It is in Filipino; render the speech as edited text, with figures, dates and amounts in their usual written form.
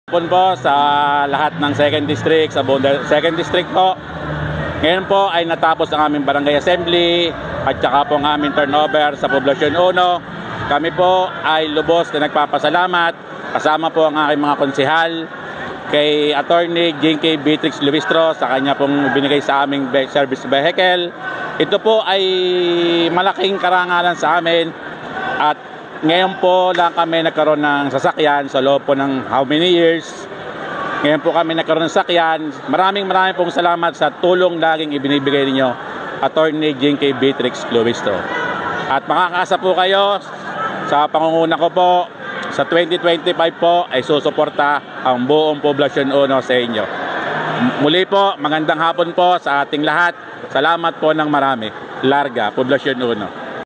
Po sa lahat ng 2nd District, sa buong 2nd District po. Ngayon po ay natapos ang aming barangay assembly at saka po ang aming turnover sa Poblasyon 1. Kami po ay lubos na nagpapasalamat kasama po ang aking mga konsehal kay Attorney Jinky Beatrix Luistro sa kanya pong binigay sa aming service vehicle. Ito po ay malaking karangalan sa amin at ngayon po lang kami nagkaroon ng sasakyan sa loob po ng how many years. Ngayon po kami nagkaroon ng sasakyan. Maraming pong salamat sa tulong laging ibinibigay ninyo, Attorney Jinky Beatrix Luistro. At makakaasa po kayo sa pangunguna ko po, sa 2025 po ay susuporta ang buong Poblasyon 1 sa inyo. Muli po, magandang hapon po sa ating lahat. Salamat po ng marami. Larga, Poblasyon 1.